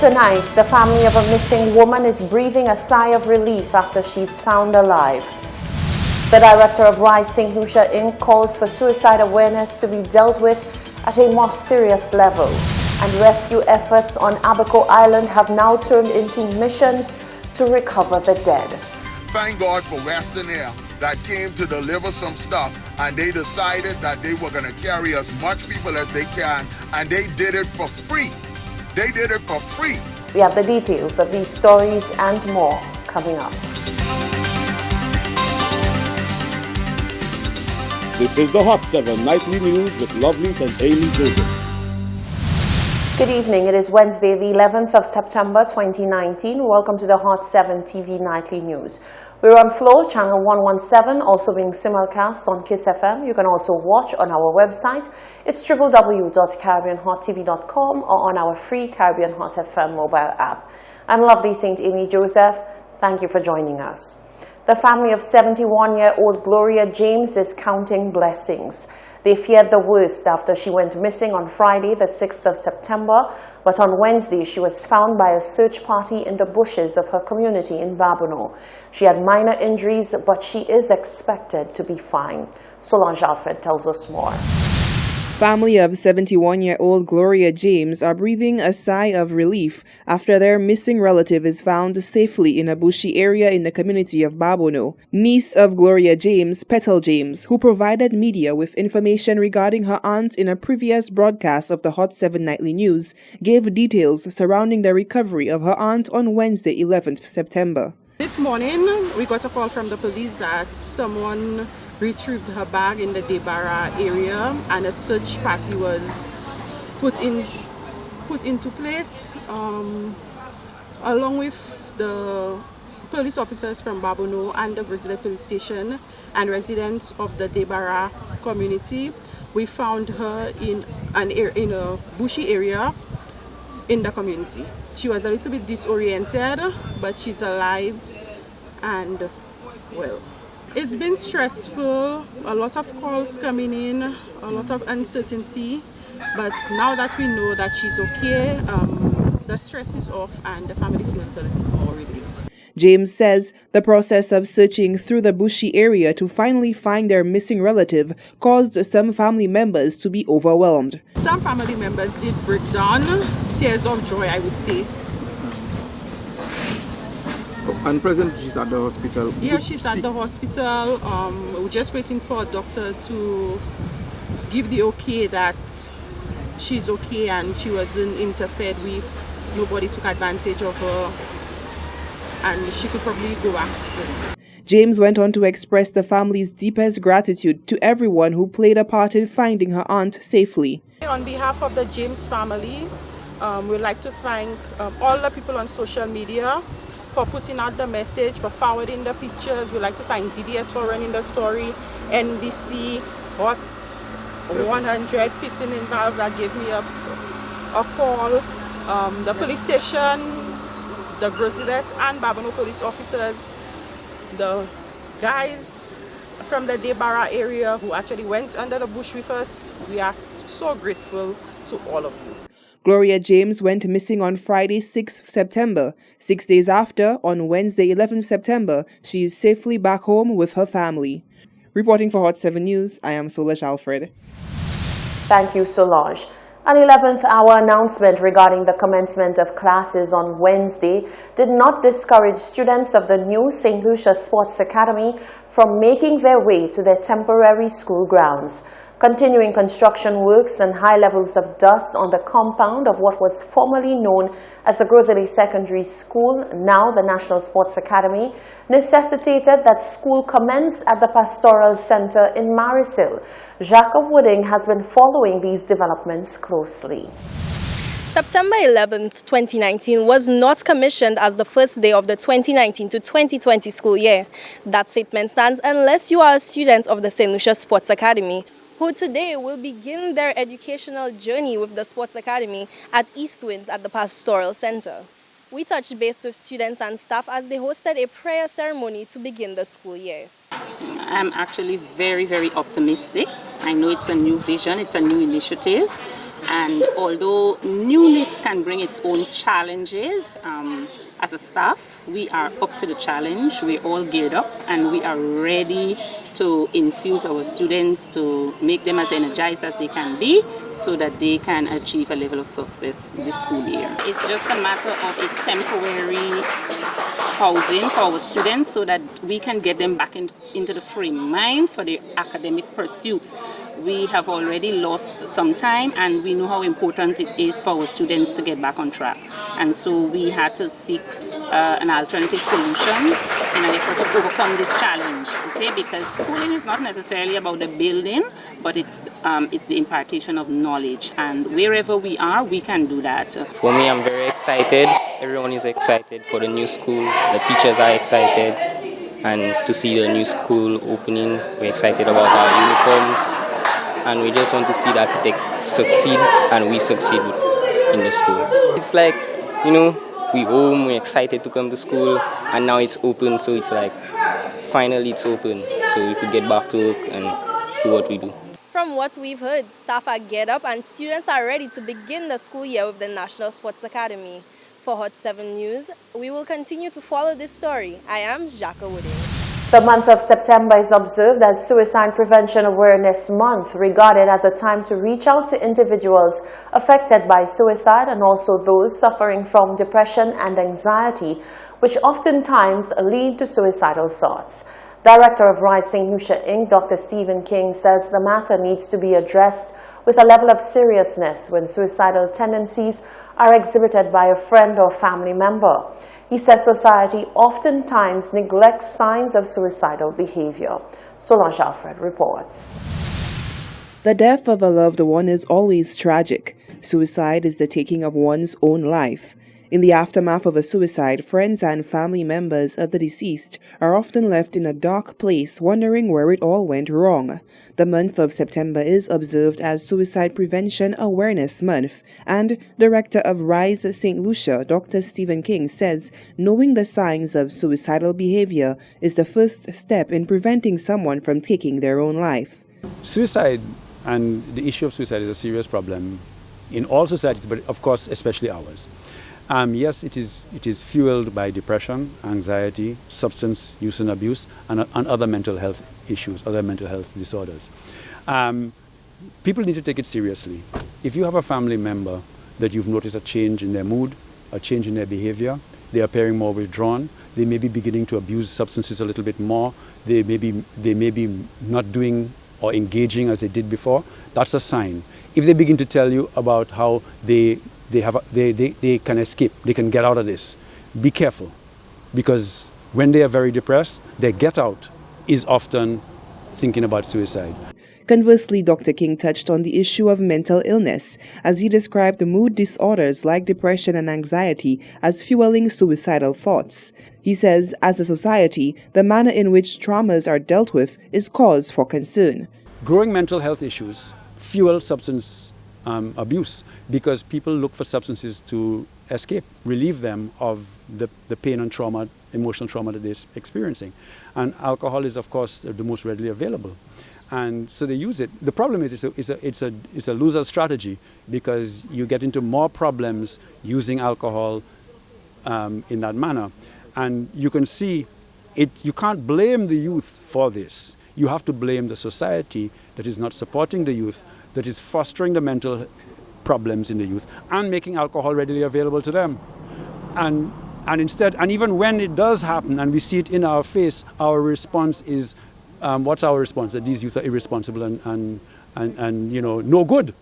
Tonight, the family of a missing woman is breathing a sigh of relief after she's found alive. The director of Rise St. Lucia Inc. calls for suicide awareness to be dealt with at a more serious level. And rescue efforts on Abaco Island have now turned into missions to recover the dead. Thank God for Western Air that came to deliver some stuff, and they decided that they were going to carry as much people as they can, and they did it for free. They did it for free. We have the details of these stories and more coming up. This is the Hot 7 Nightly News with Lovelace and Amy Joseph. Good evening. It is Wednesday, the 11th of September 2019. Welcome to the Hot 7 TV Nightly News. We're on Flow, channel 117, also being simulcast on Kiss FM. You can also watch on our website. It's www.caribbeanhottv.com or on our free Caribbean Hot FM mobile app. I'm Lovely St. Amy Joseph. Thank you for joining us. The family of 71-year-old Gloria James is counting blessings. They feared the worst after she went missing on Friday, the 6th of September, but on Wednesday she was found by a search party in the bushes of her community in Babonneau. She had minor injuries, but she is expected to be fine. Solange Alfred tells us more. Family of 71-year-old Gloria James are breathing a sigh of relief after their missing relative is found safely in a bushy area in the community of Babonneau. Niece of Gloria James, Petal James, who provided media with information regarding her aunt in a previous broadcast of the Hot 7 Nightly News, gave details surrounding the recovery of her aunt on Wednesday, 11th September. This morning, we got a call from the police that someone retrieved her bag in the Debara area, and a search party was put into place along with the police officers from Babonneau and the Grizzly Police Station and residents of the Debara community. We found her in a bushy area in the community. She was a little bit disoriented, but she's alive and well. It's been stressful, a lot of calls coming in, a lot of uncertainty, but now that we know that she's okay, the stress is off and the family feels a little more relieved. James says the process of searching through the bushy area to finally find their missing relative caused some family members to be overwhelmed. Some family members did break down, tears of joy, I would say. And present, she's at the hospital. Yeah, she's at the hospital. We're just waiting for a doctor to give the okay that she's okay and she wasn't interfered with. Nobody took advantage of her, and she could probably go back. James went on to express the family's deepest gratitude to everyone who played a part in finding her aunt safely. On behalf of the James family, we'd like to thank all the people on social media for putting out the message, for forwarding the pictures. We'd like to thank DDS for running the story, NBC, Hot 100, Pitting involved that gave me a call, the police station, the Grizzlet and Babonneau police officers, the guys from the Debara area who actually went under the bush with us. We are so grateful to all of you. Gloria James went missing on Friday, 6th September. 6 days after, on Wednesday, 11th September, she is safely back home with her family. Reporting for Hot 7 News, I am Solange Alfred. Thank you, Solange. An 11th hour announcement regarding the commencement of classes on Wednesday did not discourage students of the new St. Lucia Sports Academy from making their way to their temporary school grounds. Continuing construction works and high levels of dust on the compound of what was formerly known as the Grizzly Secondary School, now the National Sports Academy, necessitated that school commence at the Pastoral Center in Marisil. Jacques Wooding has been following these developments closely. September 11th, 2019 was not commissioned as the first day of the 2019 to 2020 school year. That statement stands unless you are a student of the St. Lucia Sports Academy, who today will begin their educational journey with the Sports Academy at Eastwinds at the Pastoral Center. We touched base with students and staff as they hosted a prayer ceremony to begin the school year. I'm actually very, very optimistic. I know it's a new vision, it's a new initiative. And although newness can bring its own challenges, as a staff, we are up to the challenge. We're all geared up and we are ready to infuse our students to make them as energized as they can be so that they can achieve a level of success this school year. It's just a matter of a temporary housing for our students so that we can get them back into the frame of mind for their academic pursuits. We have already lost some time and we know how important it is for our students to get back on track. And so we had to seek an alternative solution in an effort to overcome this challenge, okay? Because schooling is not necessarily about the building, but it's the impartation of knowledge. And wherever we are, we can do that. For me, I'm very excited. Everyone is excited for the new school. The teachers are excited. And to see the new school opening, we're excited about our uniforms. And we just want to see the architect succeed and we succeed in the school. It's like, you know, we're home, we're excited to come to school, and now it's open, so it's like, finally it's open, so we could get back to work and do what we do. From what we've heard, staff are geared up and students are ready to begin the school year with the National Sports Academy. For Hot 7 News, we will continue to follow this story. I am Jacques Wooding. The month of September is observed as Suicide Prevention Awareness Month, regarded as a time to reach out to individuals affected by suicide and also those suffering from depression and anxiety, which oftentimes lead to suicidal thoughts. Director of Rise St. Lucia Inc., Dr. Stephen King, says the matter needs to be addressed with a level of seriousness when suicidal tendencies are exhibited by a friend or family member. He says society oftentimes neglects signs of suicidal behavior. Solange Alfred reports. The death of a loved one is always tragic. Suicide is the taking of one's own life. In the aftermath of a suicide, friends and family members of the deceased are often left in a dark place wondering where it all went wrong. The month of September is observed as Suicide Prevention Awareness Month, and Director of Rise St. Lucia, Dr. Stephen King, says knowing the signs of suicidal behavior is the first step in preventing someone from taking their own life. Suicide and the issue of suicide is a serious problem in all societies, but of course especially ours. Yes, it is fueled by depression, anxiety, substance use and abuse, and other mental health issues, other mental health disorders. People need to take it seriously. If you have a family member that you've noticed a change in their mood, a change in their behavior, they are appearing more withdrawn, they may be beginning to abuse substances a little bit more, they may be not doing or engaging as they did before, that's a sign. If they begin to tell you about how they can escape, they can get out of this, be careful, because when they are very depressed, their get out is often thinking about suicide. Conversely, Dr. King touched on the issue of mental illness as he described the mood disorders like depression and anxiety as fueling suicidal thoughts. He says, as a society, the manner in which traumas are dealt with is cause for concern. Growing mental health issues fuel substance abuse because people look for substances to escape, relieve them of the pain and trauma, emotional trauma that they're experiencing. And alcohol is, of course, the most readily available. And so they use it. The problem is it's a loser strategy because you get into more problems using alcohol in that manner. And you can see it. You can't blame the youth for this. You have to blame the society that is not supporting the youth, that is fostering the mental problems in the youth and making alcohol readily available to them. And instead, and even when it does happen and we see it in our face, our response is, what's our response? That these youth are irresponsible and you know, no good.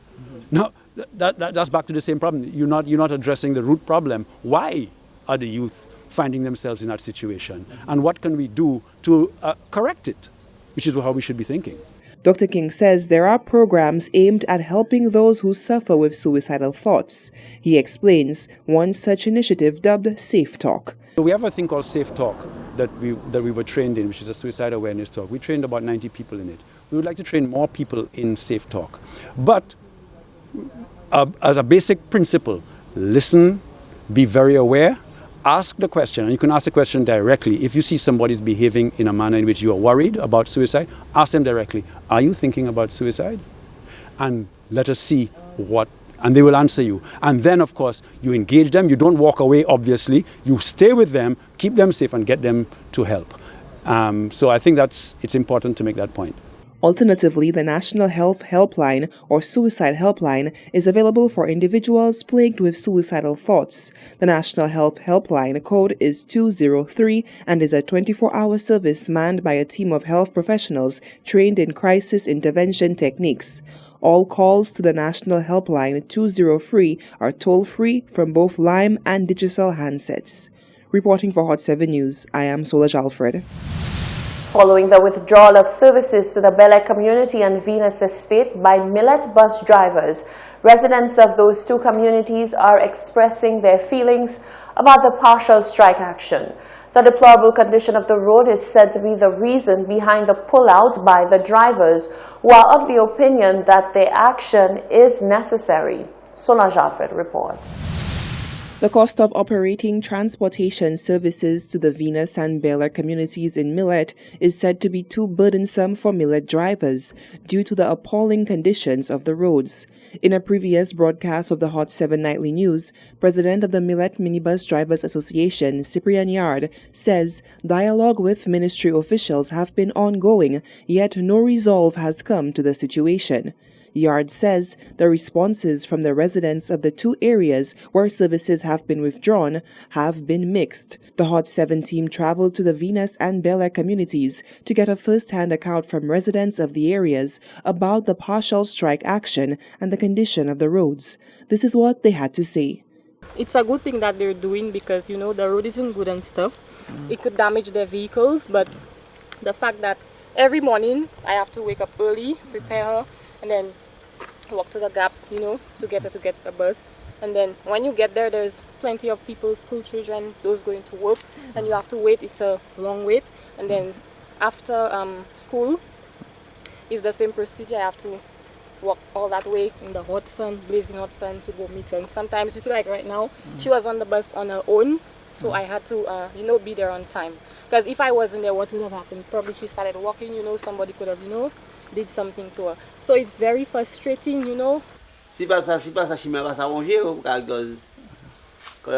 No, that's back to the same problem. You're not addressing the root problem. Why are the youth finding themselves in that situation? And what can we do to correct it? Which is how we should be thinking. Dr. King says there are programs aimed at helping those who suffer with suicidal thoughts. He explains one such initiative dubbed Safe Talk. So we have a thing called Safe Talk that we were trained in, which is a suicide awareness talk. We trained about 90 people in it. We would like to train more people in Safe Talk. But as a basic principle, listen, be very aware, ask the question, and you can ask the question directly. If you see somebody's behaving in a manner in which you are worried about suicide, ask them directly, are you thinking about suicide? And let us see what and they will answer you. And then, of course, you engage them. You don't walk away, obviously. You stay with them, keep them safe, and get them to help. So I think it's important to make that point. Alternatively, the National Health Helpline or Suicide Helpline is available for individuals plagued with suicidal thoughts. The National Health Helpline code is 203 and is a 24-hour service manned by a team of health professionals trained in crisis intervention techniques. All calls to the National Helpline 203 are toll-free from both Lime and digital handsets. Reporting for Hot 7 News, I am Solaj Alfred. Following the withdrawal of services to the Bel Air community and Venus Estate by Millet bus drivers, residents of those two communities are expressing their feelings about the partial strike action. The deplorable condition of the road is said to be the reason behind the pullout by the drivers, who are of the opinion that their action is necessary. Solange Alfred reports. The cost of operating transportation services to the Venus and Bel Air communities in Millet is said to be too burdensome for Millet drivers due to the appalling conditions of the roads. In a previous broadcast of the Hot 7 Nightly News, President of the Millet Minibus Drivers Association, Cyprian Yard, says dialogue with ministry officials have been ongoing, yet no resolve has come to the situation. Yard says the responses from the residents of the two areas where services have been withdrawn have been mixed. The Hot 7 team traveled to the Venus and Bel Air communities to get a first-hand account from residents of the areas about the partial strike action and the condition of the roads. This is what they had to say. It's a good thing that they're doing because, the road isn't good and stuff. It could damage their vehicles, but the fact that every morning I have to wake up early, prepare her, and then walk to the gap, to get her to get a bus. And then when you get there, there's plenty of people, school children, those going to work, and you have to wait. It's a long wait. And then after school, it's the same procedure. I have to walk all that way in the hot sun, blazing hot sun, to go meet her. And sometimes, you see, like right now, she was on the bus on her own, so I had to, be there on time. Because if I wasn't there, what would have happened? Probably she started walking, somebody could have, did something to her. So it's very frustrating, Si pasa chime pasa manger because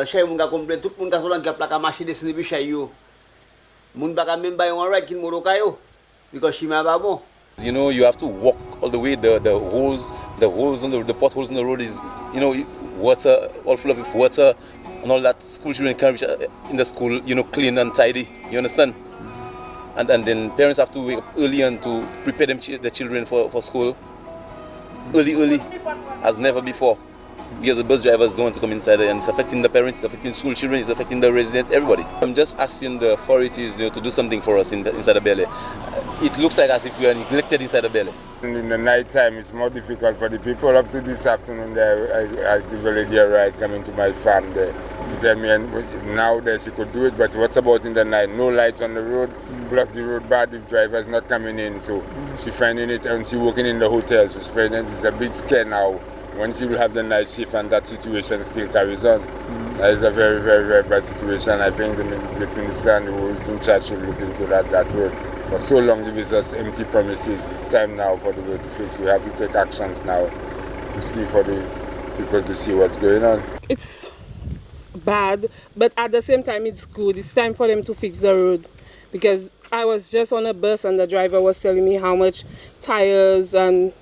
chay moun ka komple tout moun ka solan ki plaka machine de snibi chay yo. Moun baka même ba yon right kin moro kayo because chime ba bon. You have to walk all the way. The holes on the potholes in the road is, water, all full of water and all that. School children can't reach in the school, clean and tidy. You understand? And then parents have to wake up early and to prepare the children for school. Early, as never before. Because the bus drivers don't want to come inside there, and it's affecting the parents, it's affecting school children, it's affecting the residents, everybody. I'm just asking the authorities to do something for us inside the Bel Air. It looks like as if we are neglected inside the Bel Air. In the night time, it's more difficult for the people. Up to this afternoon, I give a lady a ride coming to my farm there. She tell me now that she could do it, but what's about in the night? No lights on the road, plus the road bad if drivers not coming in. So she's finding it, and she's working in the hotel. She's finding it's a bit scare now when she will have the night shift and that situation still carries on. That is a very, very, very bad situation. I think the minister and who is in charge should look into that road. For so long, it was just empty promises. It's time now for the road to fix. We have to take actions now to see for the people to see what's going on. It's bad, but at the same time it's good. It's time for them to fix the road, because I was just on a bus and the driver was telling me how much tires and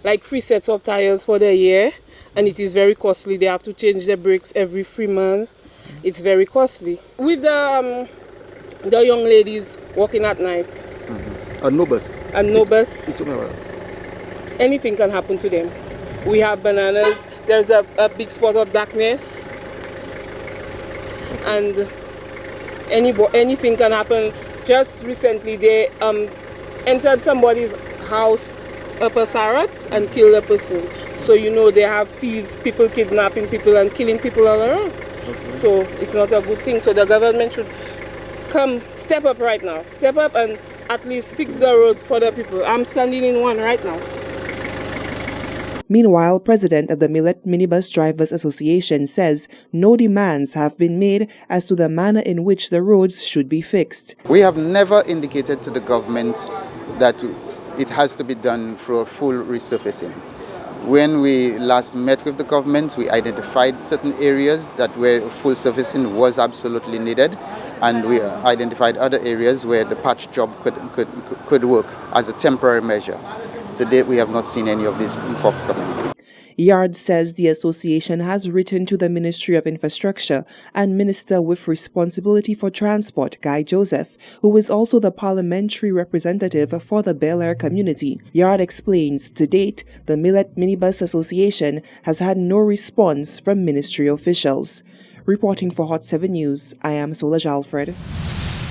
like 3 sets of tires for the year, and it is very costly. They have to change the brakes every 3 months. It's very costly. With the young ladies walking at night. And no bus. And no bus. Anything can happen to them. We have bananas. There's a big spot of darkness. And anything can happen. Just recently they entered somebody's house up a Sarat and killed a person. So they have thieves, people kidnapping people and killing people all around. Okay. So it's not a good thing. So the government should step up right now. Step up and at least fix the road for the people. I'm standing in one right now. Meanwhile, President of the Millet Minibus Drivers Association says no demands have been made as to the manner in which the roads should be fixed. We have never indicated to the government that it has to be done for full resurfacing. When we last met with the government, we identified certain areas that where full servicing was absolutely needed, and we identified other areas where the patch job could work as a temporary measure. To date, we have not seen any of this forthcoming. Yard says the association has written to the Ministry of Infrastructure and Minister with responsibility for transport, Guy Joseph, who is also the parliamentary representative for the Bel Air community. Yard explains, to date, the Millet Minibus Association has had no response from ministry officials. Reporting for Hot 7 News, I am Solaj Alfred.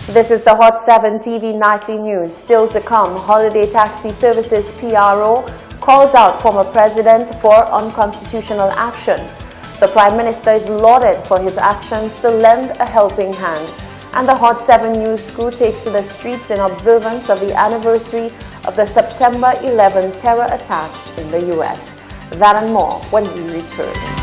This is the Hot 7 TV Nightly News. Still to come, Holiday Taxi Services PRO calls out former president for unconstitutional actions. The Prime Minister is lauded for his actions to lend a helping hand. And the Hot 7 News crew takes to the streets in observance of the anniversary of the September 11 terror attacks in the U.S. That and more when we return.